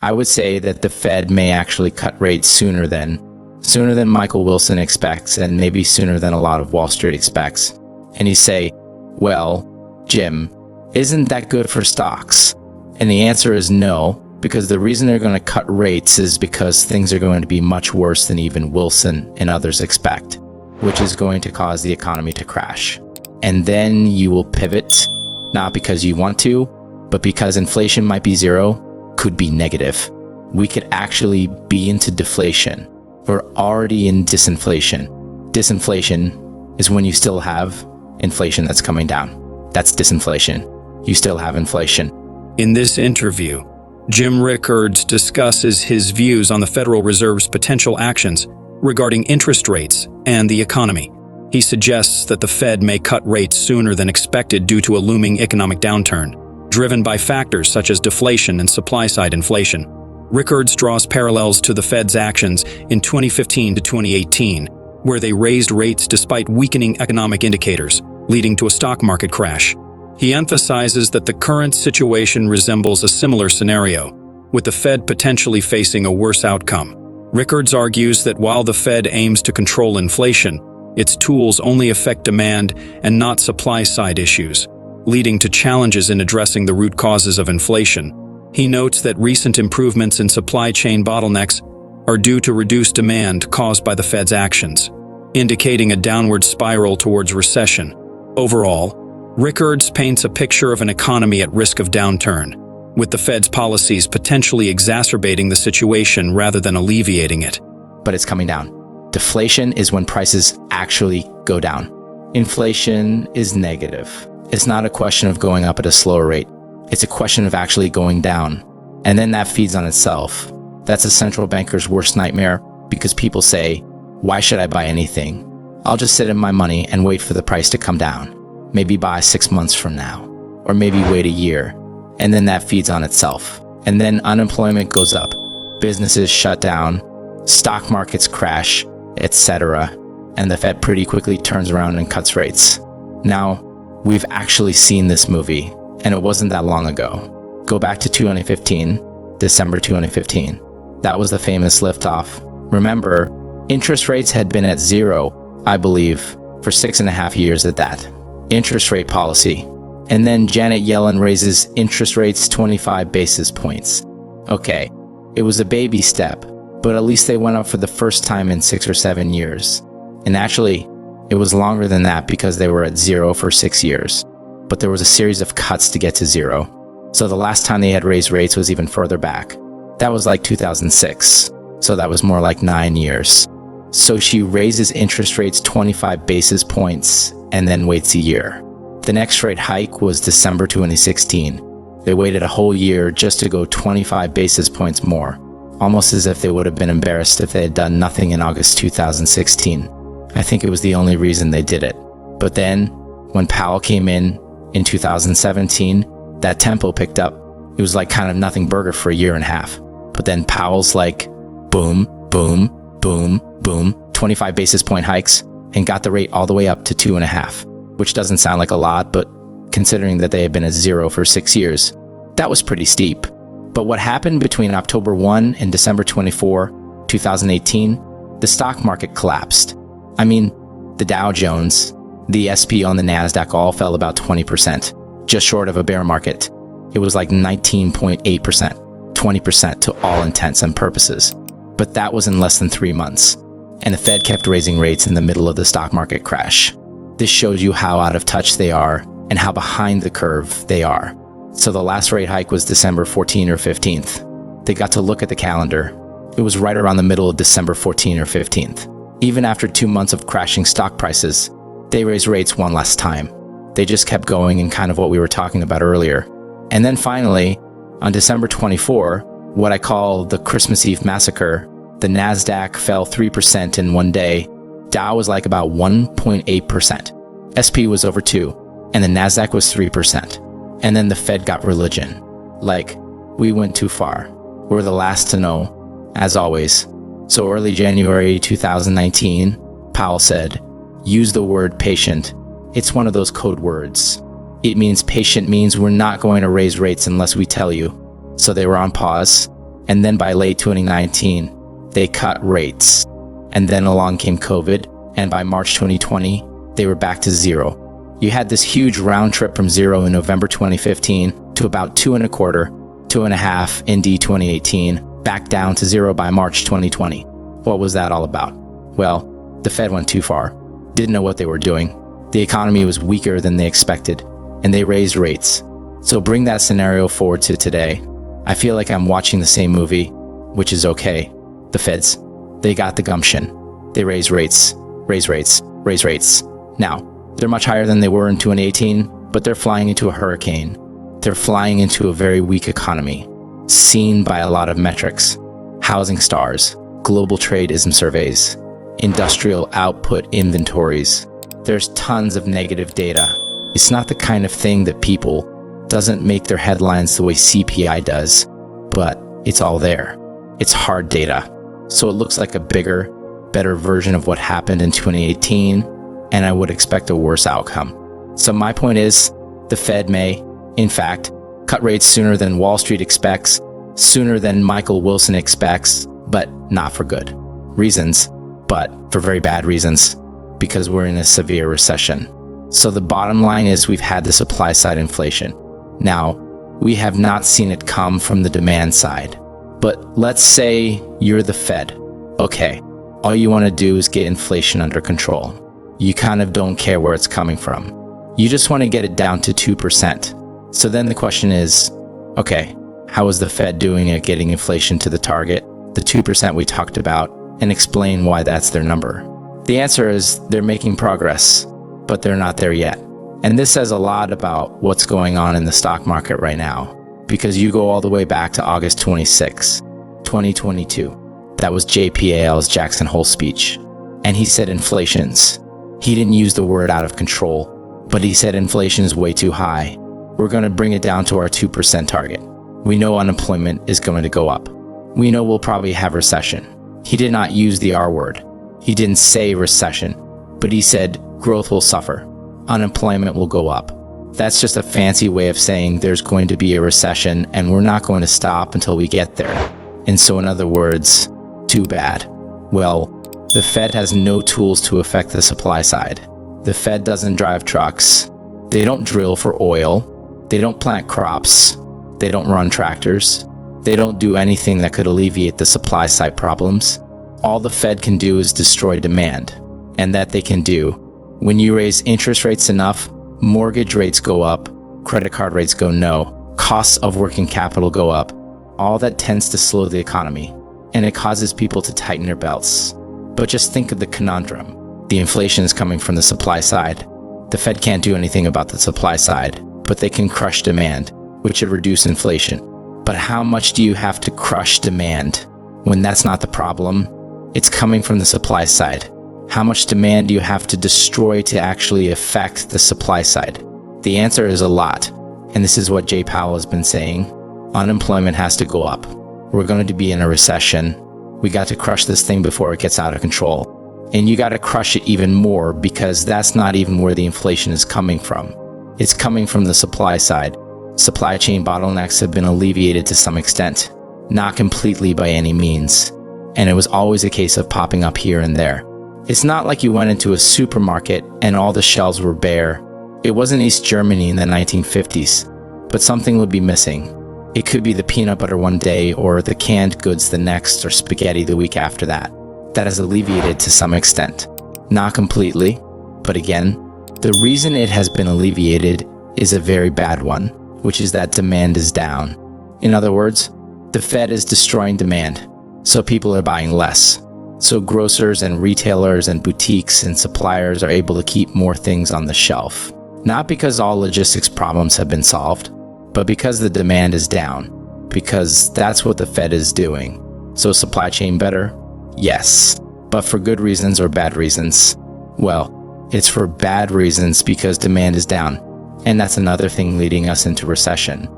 I would say that the Fed may actually cut rates sooner than Michael Wilson expects, and maybe sooner than a lot of Wall Street expects. And you say, well, Jim, isn't that good for stocks? And the answer is no, because the reason they're going to cut rates is because things are going to be much worse than even Wilson and others expect, which is going to cause the economy to crash. And then you will pivot, not because you want to, but because inflation might be zero, could be negative. We could actually be into deflation. We're already in disinflation. Disinflation is when you still have inflation that's coming down. That's disinflation. You still have inflation. In this interview, Jim Rickards discusses his views on the Federal Reserve's potential actions regarding interest rates and the economy. He suggests that the Fed may cut rates sooner than expected due to a looming economic downturn, driven by factors such as deflation and supply-side inflation. Rickards draws parallels to the Fed's actions in 2015 to 2018, where they raised rates despite weakening economic indicators, leading to a stock market crash. He emphasizes that the current situation resembles a similar scenario, with the Fed potentially facing a worse outcome. Rickards argues that while the Fed aims to control inflation, its tools only affect demand and not supply-side issues, leading to challenges in addressing the root causes of inflation. He notes that recent improvements in supply chain bottlenecks are due to reduced demand caused by the Fed's actions, indicating a downward spiral towards recession. Overall, Rickards paints a picture of an economy at risk of downturn, with the Fed's policies potentially exacerbating the situation rather than alleviating it. But it's coming down. Deflation is when prices actually go down. Inflation is negative. It's not a question of going up at a slower rate. It's a question of actually going down. And then that feeds on itself. That's a central banker's worst nightmare, because people say, why should I buy anything? I'll just sit in my money and wait for the price to come down. Maybe buy 6 months from now, or maybe wait a year. And then that feeds on itself. And then unemployment goes up, businesses shut down, stock markets crash, etc. And the Fed pretty quickly turns around and cuts rates. Now, we've actually seen this movie, and it wasn't that long ago. Go back to 2015, December 2015. That was the famous liftoff. Remember, interest rates had been at zero, I believe, for 6.5 years at that. Interest rate policy. And then Janet Yellen raises interest rates 25 basis points. Okay, it was a baby step, but at least they went up for the first time in 6 or 7 years. And actually, it was longer than that because they were at zero for 6 years. But there was a series of cuts to get to zero. So the last time they had raised rates was even further back. That was like 2006. So that was more like 9 years. So she raises interest rates 25 basis points and then waits a year. The next rate hike was December 2016. They waited a whole year just to go 25 basis points more, almost as if they would have been embarrassed if they had done nothing in August 2016. I think it was the only reason they did it. But then, when Powell came in 2017, that tempo picked up. It was like kind of nothing burger for a year and a half. But then Powell's like, boom, boom, boom, boom, 25 basis point hikes, and got the rate all the way up to 2.5, which doesn't sound like a lot, but considering that they had been at zero for 6 years, that was pretty steep. But what happened between October 1 and December 24, 2018, the stock market collapsed. I mean, the Dow Jones, the SP on the NASDAQ all fell about 20%, just short of a bear market. It was like 19.8%, 20% to all intents and purposes. But that was in less than 3 months. And the Fed kept raising rates in the middle of the stock market crash. This shows you how out of touch they are and how behind the curve they are. So the last rate hike was December 14 or 15th. They got to look at the calendar. It was right around the middle of December 14 or 15th. Even after 2 months of crashing stock prices, they raised rates one last time. They just kept going in kind of what we were talking about earlier. And then finally, on December 24, what I call the Christmas Eve massacre, the NASDAQ fell 3% in one day. Dow was like about 1.8%. SP was over 2, and the NASDAQ was 3%. And then the Fed got religion. Like, we went too far. We're the last to know, as always. So early January 2019, Powell said, use the word patient. It's one of those code words. It means patient means we're not going to raise rates unless we tell you. So they were on pause. And then by late 2019, they cut rates. And then along came COVID, and by March 2020, they were back to zero. You had this huge round trip from zero in November 2015 to about 2.25, 2.5 in D 2018, back down to zero by March 2020. What was that all about? Well, the Fed went too far, didn't know what they were doing. The economy was weaker than they expected, and they raised rates. So bring that scenario forward to today. I feel like I'm watching the same movie, which is okay. The Feds, they got the gumption. They raise rates. Now, they're much higher than they were in 2018, but they're flying into a hurricane. They're flying into a very weak economy, seen by a lot of metrics. Housing stars, global tradeism surveys, industrial output inventories. There's tons of negative data. It's not the kind of thing that people doesn't make their headlines the way CPI does, but it's all there. It's hard data. So it looks like a bigger, better version of what happened in 2018, and I would expect a worse outcome. So my point is, the Fed may, in fact, cut rates sooner than Wall Street expects, sooner than Michael Wilson expects, but not for good reasons, but for very bad reasons, because we're in a severe recession. So the bottom line is we've had the supply side inflation. Now, we have not seen it come from the demand side. But let's say you're the Fed. Okay, all you want to do is get inflation under control. You kind of don't care where it's coming from. You just want to get it down to 2%. So then the question is, okay, how is the Fed doing at getting inflation to the target, the 2% we talked about, and explain why that's their number? The answer is they're making progress, but they're not there yet. And this says a lot about what's going on in the stock market right now, because you go all the way back to August 26, 2022. That was JPAL's Jackson Hole speech. And he said inflation's. He didn't use the word out of control, but he said inflation is way too high. We're going to bring it down to our 2% target. We know unemployment is going to go up. We know we'll probably have recession. He did not use the R word. He didn't say recession, but he said growth will suffer. Unemployment will go up. That's just a fancy way of saying there's going to be a recession and we're not going to stop until we get there. And so in other words, too bad. Well, the Fed has no tools to affect the supply side. The Fed doesn't drive trucks. They don't drill for oil. They don't plant crops. They don't run tractors. They don't do anything that could alleviate the supply side problems. All the Fed can do is destroy demand. And that they can do. When you raise interest rates enough, mortgage rates go up, credit card rates go no, costs of working capital go up. All that tends to slow the economy, and it causes people to tighten their belts. But just think of the conundrum. The inflation is coming from the supply side. The Fed can't do anything about the supply side, but they can crush demand, which would reduce inflation. But how much do you have to crush demand when that's not the problem? It's coming from the supply side. How much demand do you have to destroy to actually affect the supply side? The answer is a lot, and this is what Jay Powell has been saying. Unemployment has to go up. We're going to be in a recession. We got to crush this thing before it gets out of control. And you got to crush it even more because that's not even where the inflation is coming from. It's coming from the supply side. Supply chain bottlenecks have been alleviated to some extent, not completely by any means. And it was always a case of popping up here and there. It's not like you went into a supermarket and all the shelves were bare. It wasn't East Germany in the 1950s, but something would be missing. It could be the peanut butter one day or the canned goods the next or spaghetti the week after that. That has alleviated to some extent. Not completely, but again, the reason it has been alleviated is a very bad one, which is that demand is down. In other words, the Fed is destroying demand, so people are buying less. So grocers and retailers and boutiques and suppliers are able to keep more things on the shelf. Not because all logistics problems have been solved, but because the demand is down. Because that's what the Fed is doing. So supply chain better? Yes. But for good reasons or bad reasons? Well, it's for bad reasons because demand is down. And that's another thing leading us into recession.